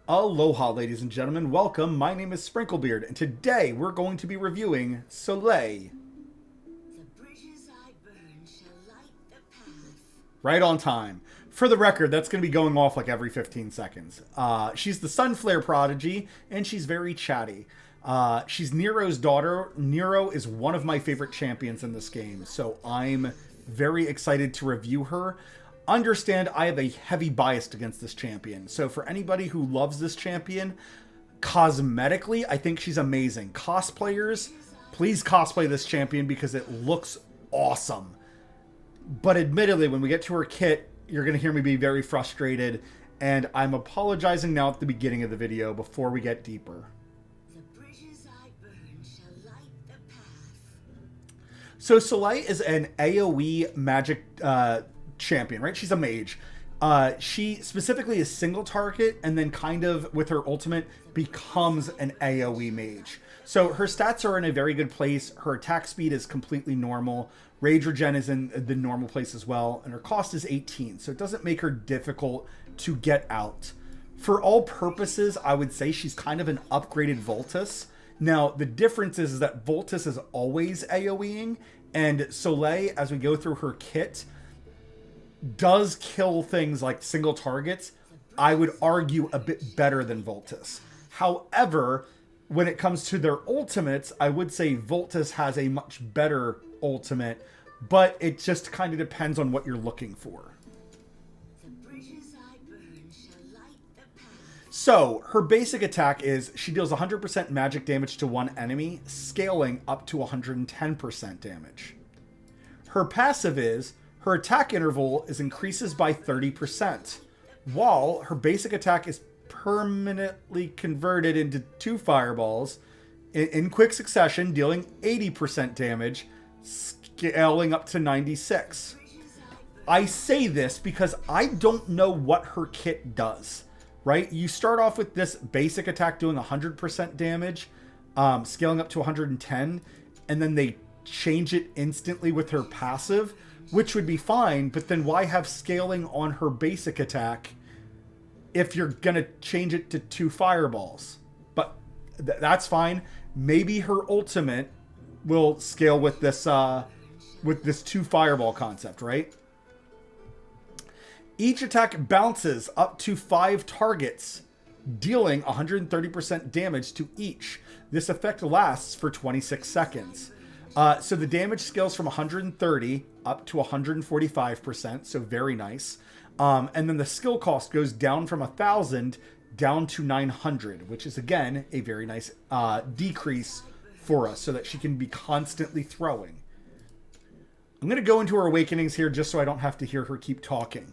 Aloha, ladies and gentlemen. Welcome. My name is Sprinklebeard, and today we're going to be reviewing Soleil. The bridges I burn shall light the path. Right on time. For the record, that's going to be going off like every 15 seconds. She's the Sunflare prodigy, and she's very chatty. She's Nero's daughter. Nero is one of my favorite champions in this game, so I'm very excited to review her. Understand, I have a heavy bias against this champion. So for anybody who loves this champion, cosmetically, I think she's amazing. Cosplayers, please cosplay this champion because it looks awesome. But admittedly, when we get to her kit, you're going to hear me be very frustrated. And I'm apologizing now at the beginning of the video before we get deeper. The bridges I burn shall light the path. So Soleil is an AoE magic champion, right? She's a mage. She specifically is single target and then kind of with her ultimate becomes an AoE mage. So her stats are in a very good place. Her attack speed is completely normal. Rage regen is in the normal place as well. And her cost is 18. So it doesn't make her difficult to get out. For all purposes, I would say she's kind of an upgraded Voltus. Now, the difference is that Voltus is always AoEing. And Soleil, as we go through her kit, does kill things like single targets, I would argue a bit better than Voltus. However, when it comes to their ultimates, I would say Voltus has a much better ultimate, but it just kind of depends on what you're looking for. The bridges I burn shall light the path. So, her basic attack is she deals 100% magic damage to one enemy, scaling up to 110% damage. Her passive is her attack interval increases by 30%, while her basic attack is permanently converted into 2 fireballs in quick succession, dealing 80% damage, scaling up to 96. I say this because I don't know what her kit does, right? You start off with this basic attack doing 100% damage, scaling up to 110, and then they change it instantly with her passive, which would be fine, but then why have scaling on her basic attack if you're going to change it to 2 fireballs? But that's fine. Maybe her ultimate will scale with this 2 fireball concept, right? Each attack bounces up to 5 targets, dealing 130% damage to each. This effect lasts for 26 seconds. So the damage scales from 130 up to 145%, so very nice. And then the skill cost goes down from 1,000 down to 900, which is, again, a very nice decrease for us so that she can be constantly throwing. I'm going to go into her awakenings here just so I don't have to hear her keep talking.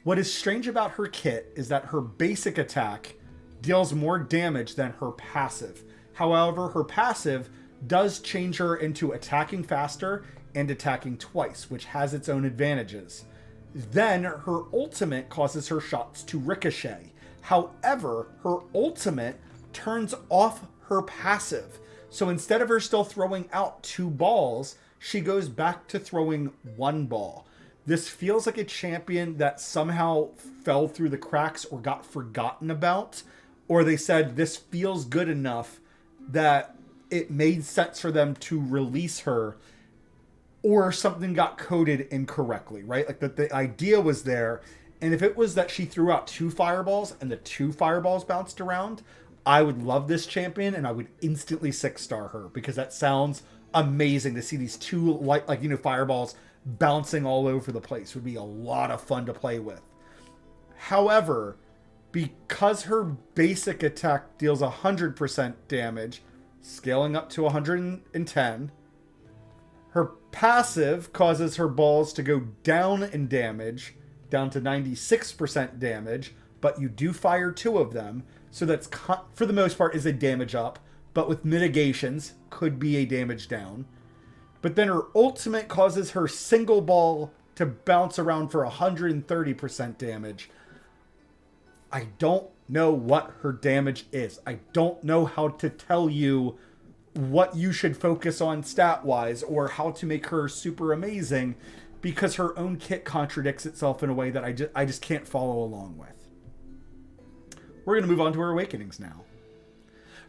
What is strange about her kit is that her basic attack deals more damage than her passive. However, her passive does change her into attacking faster and attacking twice, which has its own advantages. Then her ultimate causes her shots to ricochet. However, her ultimate turns off her passive. So instead of her still throwing out 2 balls, she goes back to throwing 1 ball. This feels like a champion that somehow fell through the cracks or got forgotten about, or they said this feels good enough that it made sense for them to release her, or something got coded incorrectly, right? Like the idea was there. And if it was that she threw out 2 fireballs and the 2 fireballs bounced around, I would love this champion and I would instantly 6-star her because that sounds amazing to see these 2 fireballs bouncing all over the place. It would be a lot of fun to play with. However, because her basic attack deals 100% damage, scaling up to 110. Her passive causes her balls to go down in damage, down to 96% damage, but you do fire 2 of them, so that's, for the most part, is a damage up, but with mitigations, could be a damage down. But then her ultimate causes her single ball to bounce around for 130% damage. I don't know what her damage is. I don't know how to tell you what you should focus on stat-wise or how to make her super amazing because her own kit contradicts itself in a way that I just can't follow along with. We're going to move on to her awakenings now.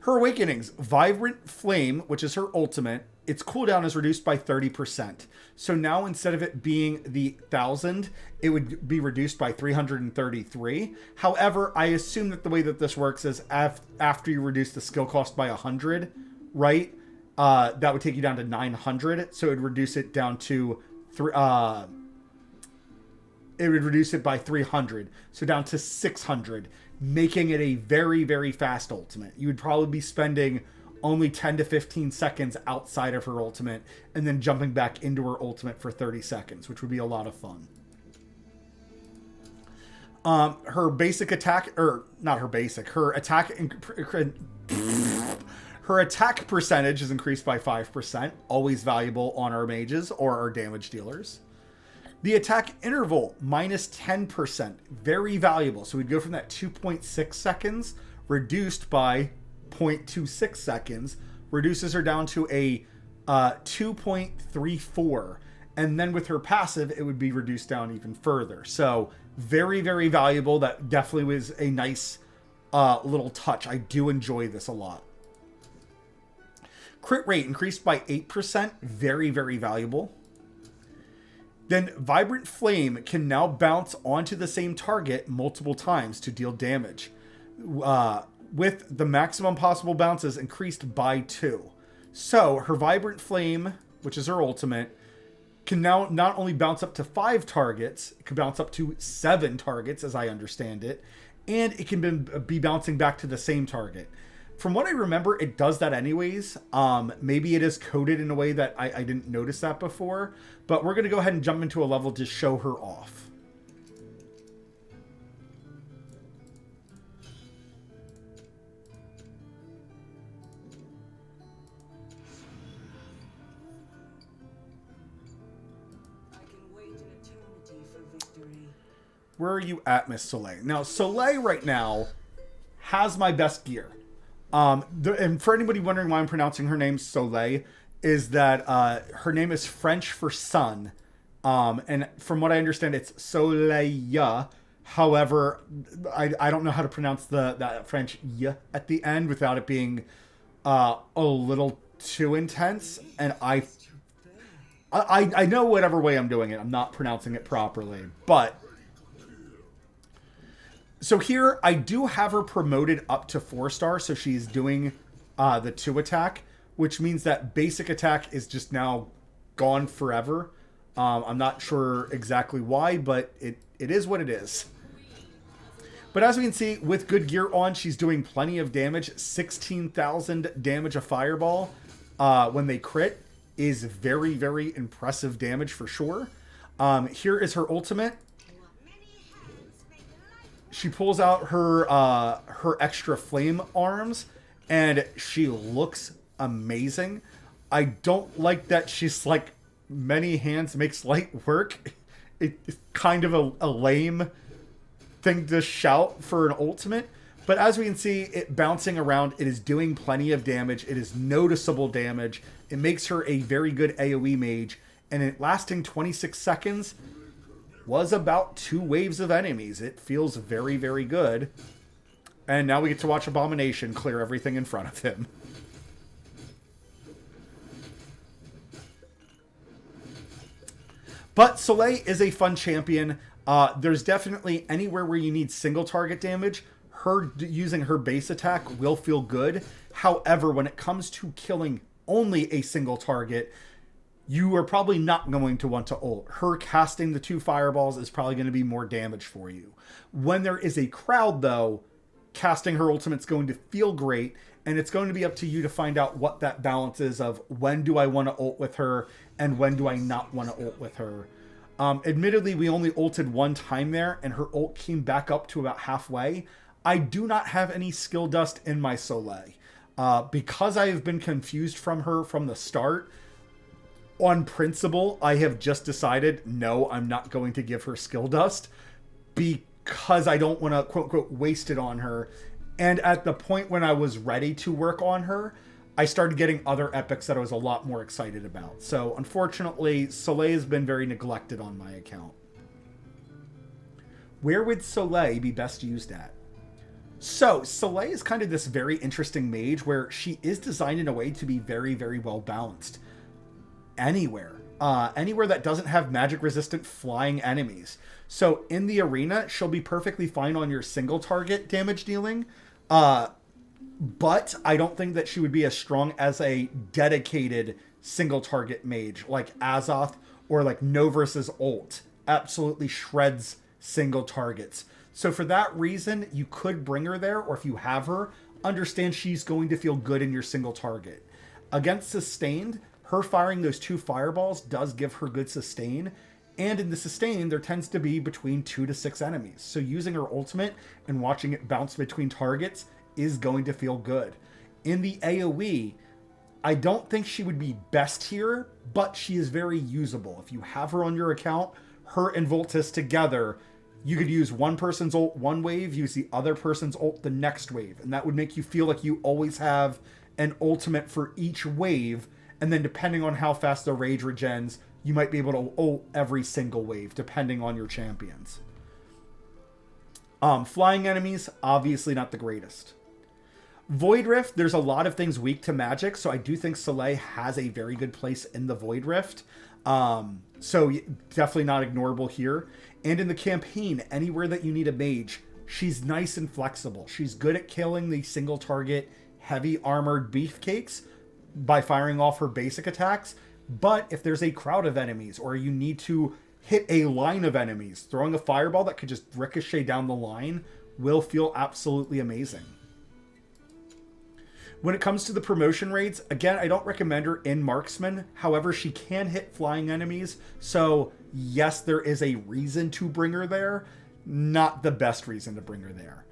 Her awakenings, Vibrant Flame, which is her ultimate, its cooldown is reduced by 30%. So now instead of it being the 1,000, it would be reduced by 333. However, I assume that the way that this works is after you reduce the skill cost by 100, right? That would take you down to 900. So it would reduce it down to it would reduce it by 300. So down to 600, making it a very, very fast ultimate. You would probably be spending only 10 to 15 seconds outside of her ultimate and then jumping back into her ultimate for 30 seconds, which would be a lot of fun. Her basic attack, or not her basic, her attack percentage is increased by 5%, always valuable on our mages or our damage dealers. The attack interval, minus 10%, very valuable. So we'd go from that 2.6 seconds, reduced by 0.26 seconds, reduces her down to a 2.34. And then with her passive, it would be reduced down even further. So very, very valuable. That definitely was a nice little touch. I do enjoy this a lot. Crit rate increased by 8%. Very, very valuable. Then Vibrant Flame can now bounce onto the same target multiple times to deal damage, with the maximum possible bounces increased by 2. So her Vibrant Flame, which is her ultimate, can now not only bounce up to 5 targets, it can bounce up to 7 targets, as I understand it, and it can be bouncing back to the same target. From what I remember, it does that anyways. Maybe it is coded in a way that I didn't notice that before. But we're going to go ahead and jump into a level to show her off. I can wait an eternity for victory. Where are you at, Miss Soleil? Now, Soleil right now has my best gear. And for anybody wondering why I'm pronouncing her name Soleil, is that her name is French for sun. And from what I understand, it's Soleil. However, I don't know how to pronounce that French y at the end without it being a little too intense. And I know whatever way I'm doing it, I'm not pronouncing it properly. But so here, I do have her promoted up to 4-star, so she's doing the 2 attack, which means that basic attack is just now gone forever. I'm not sure exactly why, but it is what it is. But as we can see, with good gear on, she's doing plenty of damage. 16,000 damage a fireball when they crit is very, very impressive damage for sure. Here is her ultimate. She pulls out her extra flame arms, and she looks amazing. I don't like that she's like, many hands makes light work. It's kind of a lame thing to shout for an ultimate. But as we can see, it bouncing around, it is doing plenty of damage. It is noticeable damage. It makes her a very good AoE mage. And it lasting 26 seconds... was about 2 waves of enemies. It feels very, very good. And now we get to watch Abomination clear everything in front of him. But Soleil is a fun champion. There's definitely anywhere where you need single target damage, her using her base attack will feel good. However, when it comes to killing only a single target, you are probably not going to want to ult. Her casting the 2 fireballs is probably going to be more damage for you. When there is a crowd, though, casting her ultimate's going to feel great, and it's going to be up to you to find out what that balance is of when do I want to ult with her and when do I not want to ult with her. Admittedly, we only ulted 1 time there, and her ult came back up to about halfway. I do not have any skill dust in my Soleil. Because I have been confused from her from the start, on principle, I have just decided, no, I'm not going to give her skill dust because I don't want to, quote unquote, waste it on her. And at the point when I was ready to work on her, I started getting other epics that I was a lot more excited about. So unfortunately, Soleil has been very neglected on my account. Where would Soleil be best used at? So, Soleil is kind of this very interesting mage where she is designed in a way to be very, very well balanced. Anywhere that doesn't have magic resistant flying enemies. So, in the arena, she'll be perfectly fine on your single target damage dealing. But I don't think that she would be as strong as a dedicated single target mage like Azoth or like No versus Ult. Absolutely shreds single targets. So for that reason, you could bring her there, or if you have her, understand she's going to feel good in your single target. Against Sustained, her firing those 2 fireballs does give her good sustain, and in the sustain, there tends to be between 2 to 6 enemies. So using her ultimate and watching it bounce between targets is going to feel good. In the AoE, I don't think she would be best here, but she is very usable. If you have her on your account, her and Voltus together, you could use one person's ult one wave, use the other person's ult the next wave, and that would make you feel like you always have an ultimate for each wave, and then depending on how fast the rage regens, you might be able to ult every single wave, depending on your champions. Flying enemies, obviously not the greatest. Void Rift, there's a lot of things weak to magic, so I do think Soleil has a very good place in the Void Rift. So definitely not ignorable here. And in the campaign, anywhere that you need a mage, she's nice and flexible. She's good at killing the single target, heavy armored beefcakes by firing off her basic attacks. But if there's a crowd of enemies, or you need to hit a line of enemies, throwing a fireball that could just ricochet down the line will feel absolutely amazing. When it comes to the promotion rates, again, I don't recommend her in Marksman. However, she can hit flying enemies. So, yes, there is a reason to bring her there. Not the best reason to bring her there.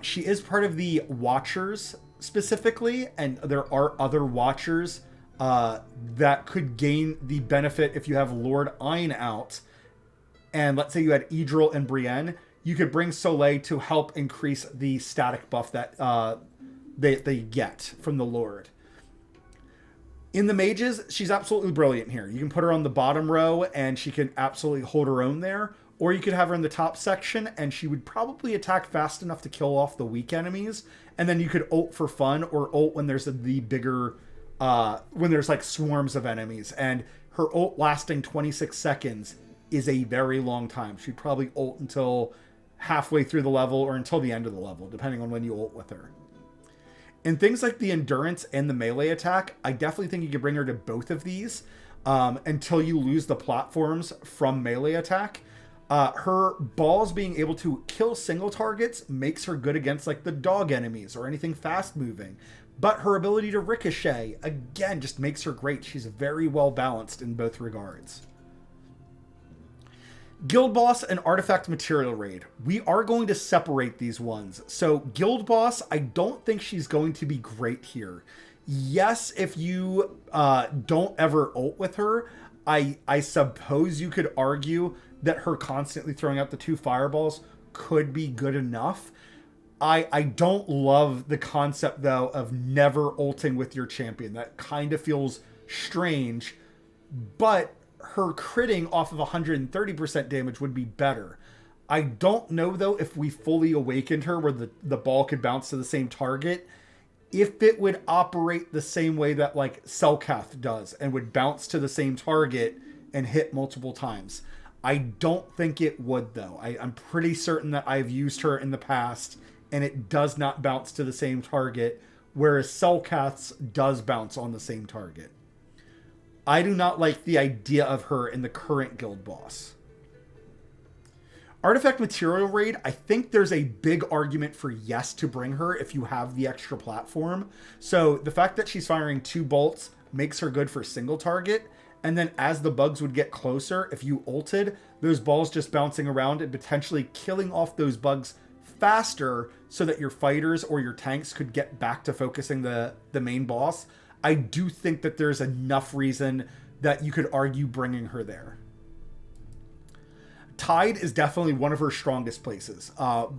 She is part of the Watchers specifically, and there are other Watchers that could gain the benefit if you have Lord Ein out. And let's say you had Idril and Brienne, you could bring Soleil to help increase the static buff that they get from the Lord. In the mages, she's absolutely brilliant here. You can put her on the bottom row and she can absolutely hold her own there. Or you could have her in the top section and she would probably attack fast enough to kill off the weak enemies. And then you could ult for fun, or ult when there's the bigger, when there's like swarms of enemies. And her ult lasting 26 seconds is a very long time. She'd probably ult until halfway through the level or until the end of the level, depending on when you ult with her. In things like the endurance and the melee attack, I definitely think you could bring her to both of these until you lose the platforms from melee attack. Her balls being able to kill single targets makes her good against like the dog enemies or anything fast moving. But her ability to ricochet, again, just makes her great. She's very well balanced in both regards. Guild Boss and Artifact Material Raid. We are going to separate these ones. So Guild Boss, I don't think she's going to be great here. Yes, if you don't ever ult with her, I suppose you could argue that her constantly throwing out the 2 fireballs could be good enough. I don't love the concept, though, of never ulting with your champion. That kind of feels strange, but her critting off of 130% damage would be better. I don't know, though, if we fully awakened her where the ball could bounce to the same target, if it would operate the same way that, like, Selkath does and would bounce to the same target and hit multiple times. I don't think it would, though. I'm pretty certain that I've used her in the past and it does not bounce to the same target, whereas Selkath's does bounce on the same target. I do not like the idea of her in the current Guild Boss. Artifact Material Raid, I think there's a big argument for yes to bring her if you have the extra platform. So the fact that she's firing 2 bolts makes her good for single target. And then as the bugs would get closer, if you ulted, those balls just bouncing around and potentially killing off those bugs faster so that your fighters or your tanks could get back to focusing the main boss. I do think that there's enough reason that you could argue bringing her there. Tide is definitely one of her strongest places.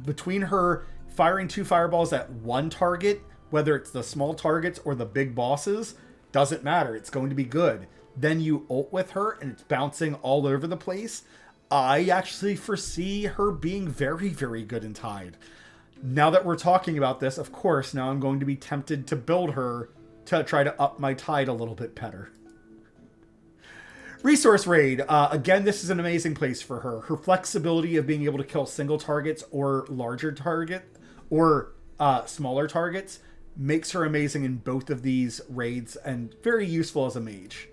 Between her firing 2 fireballs at one target, whether it's the small targets or the big bosses, doesn't matter. It's going to be good. Then you ult with her and it's bouncing all over the place. I actually foresee her being very, very good in Tide. Now that we're talking about this, of course, now I'm going to be tempted to build her to try to up my tide a little bit better. Resource Raid. Again, this is an amazing place for her. Her flexibility of being able to kill single targets or larger target or smaller targets makes her amazing in both of these raids and very useful as a mage.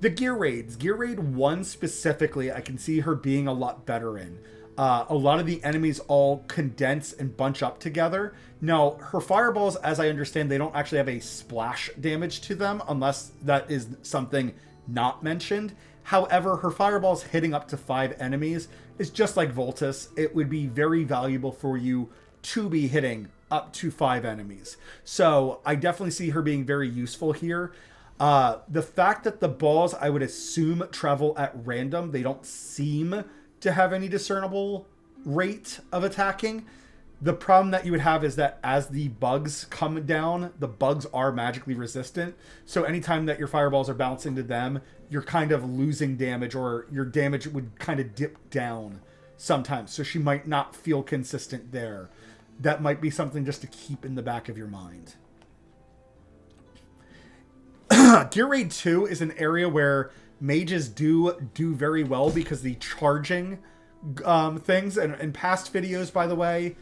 The gear raids. Gear raid 1 specifically, I can see her being a lot better in. A lot of the enemies all condense and bunch up together. Now, her fireballs, as I understand, they don't actually have a splash damage to them unless that is something not mentioned. However, her fireballs hitting up to 5 enemies is just like Voltus. It would be very valuable for you to be hitting up to 5 enemies. So I definitely see her being very useful here. The fact that the balls, I would assume, travel at random, they don't seem to have any discernible rate of attacking. The problem that you would have is that as the bugs come down, the bugs are magically resistant. So anytime that your fireballs are bouncing to them, you're kind of losing damage, or your damage would kind of dip down sometimes. So she might not feel consistent there. That might be something just to keep in the back of your mind. Gear Raid 2 is an area where mages do very well because the charging things, and in past videos, by the way,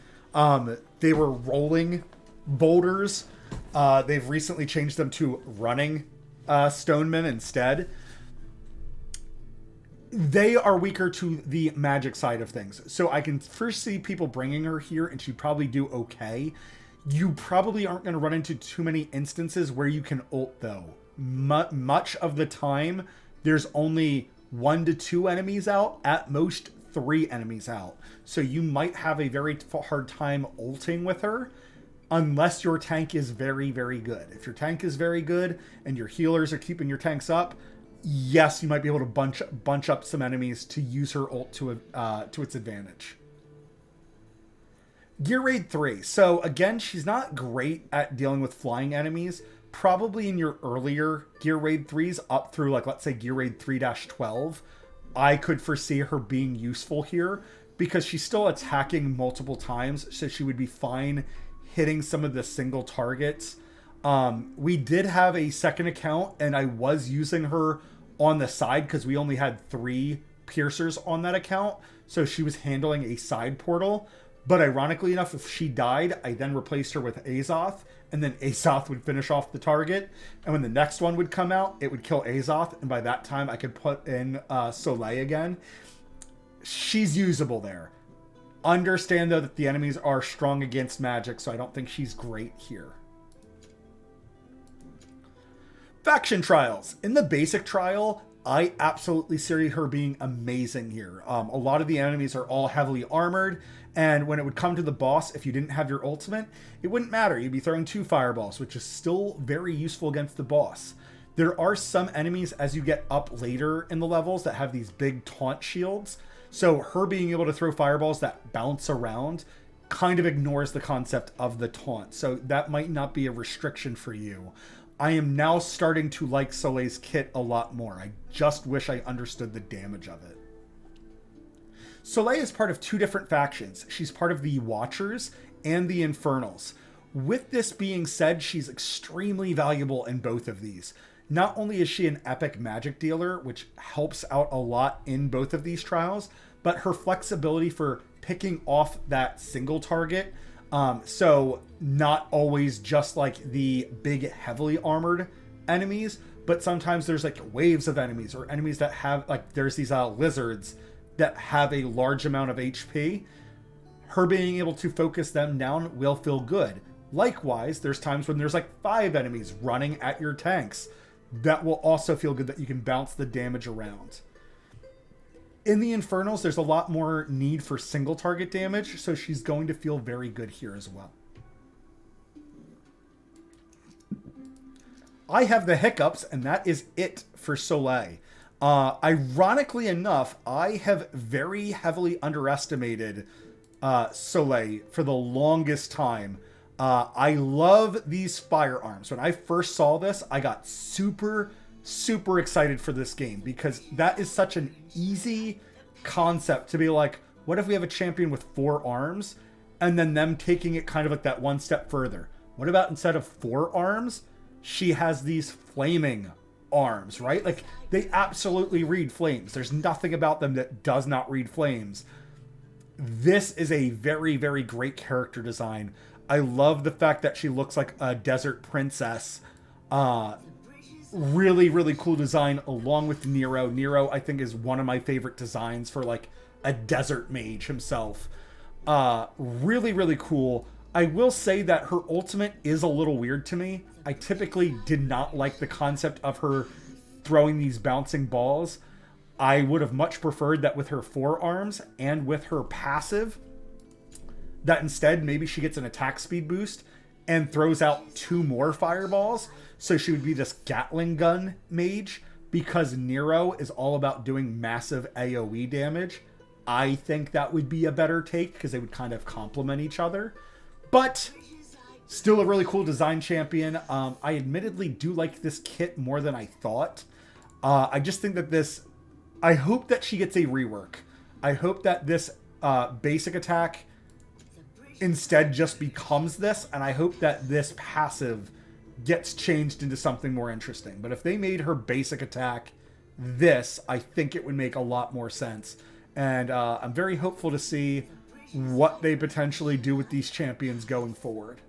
they were rolling boulders. They've recently changed them to running stonemen instead. They are weaker to the magic side of things. So I can first see people bringing her here, and she'd probably do okay. You probably aren't going to run into too many instances where you can ult, though. Much of the time, there's only 1 to 2 enemies out, at most 3 enemies out. So you might have a very hard time ulting with her unless your tank is very, very good. If your tank is very good and your healers are keeping your tanks up, yes, you might be able to bunch up some enemies to use her ult to its advantage. Gear Raid 3. So again, she's not great at dealing with flying enemies. Probably in your earlier Gear Raid 3s up through, like, let's say Gear Raid 3-12, I could foresee her being useful here because she's still attacking multiple times, so she would be fine hitting some of the single targets. We did have a second account, and I was using her on the side because we only had 3 piercers on that account, so she was handling a side portal. But ironically enough, if she died, I then replaced her with Azoth, and then Azoth would finish off the target. And when the next one would come out, it would kill Azoth, and by that time I could put in Soleil again. She's usable there. Understand, though, that the enemies are strong against magic, so I don't think she's great here. Faction trials. In the basic trial, I absolutely see her being amazing here. A lot of the enemies are all heavily armored, and when it would come to the boss, if you didn't have your ultimate, it wouldn't matter. You'd be throwing 2 fireballs, which is still very useful against the boss. There are some enemies as you get up later in the levels that have these big taunt shields, so her being able to throw fireballs that bounce around kind of ignores the concept of the taunt, so that might not be a restriction for you. I am now starting to like Soleil's kit a lot more. I just wish I understood the damage of it. Soleil is part of 2 different factions. She's part of the Watchers and the Infernals. With this being said, she's extremely valuable in both of these. Not only is she an epic magic dealer, which helps out a lot in both of these trials, but her flexibility for picking off that single target, so not always just like the big heavily armored enemies, but sometimes there's like waves of enemies, or enemies that have, like, there's these lizards that have a large amount of HP. Her being able to focus them down will feel good. Likewise, there's times when there's like 5 enemies running at your tanks. That will also feel good, that you can bounce the damage around. In the Infernals, there's a lot more need for single target damage, so she's going to feel very good here as well. I have the hiccups, and that is it for Soleil. Ironically enough, I have very heavily underestimated Soleil for the longest time. I love these firearms. When I first saw this, I got super excited for this game because that is such an easy concept to be like, What if we have a champion with 4 arms and then them taking it kind of like that one step further? What about instead of 4 arms, she has these flaming arms, right? Like, they absolutely read flames. There's nothing about them that does not read flames. This is a very, very great character design. I love the fact that she looks like a desert princess. Really, really cool design along with Nero. Nero, I think, is one of my favorite designs for like a desert mage himself. Really, really cool. I will say that her ultimate is a little weird to me. I typically did not like the concept of her throwing these bouncing balls. I would have much preferred that with her 4 arms and with her passive, that instead maybe she gets an attack speed boost and throws out 2 more fireballs. So she would be this Gatling gun mage, because Nero is all about doing massive AoE damage. I think that would be a better take because they would kind of complement each other. But still a really cool design champion. I admittedly do like this kit more than I thought. I just think that this... I hope that she gets a rework. I hope that this basic attack instead just becomes this, and I hope that this passive gets changed into something more interesting. But if they made her basic attack this, I think it would make a lot more sense. And I'm very hopeful to see what they potentially do with these champions going forward.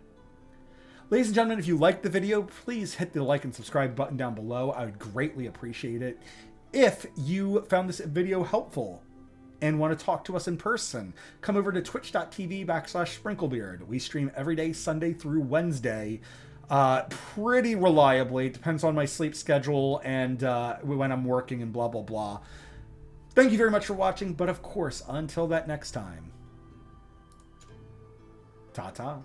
Ladies and gentlemen, if you liked the video, please hit the like and subscribe button down below. I would greatly appreciate it. If you found this video helpful and want to talk to us in person, come over to twitch.tv/sprinklebeard. We stream every day, Sunday through Wednesday, pretty reliably. It depends on my sleep schedule and when I'm working and blah, blah, blah. Thank you very much for watching, but of course, until that next time, ta-ta.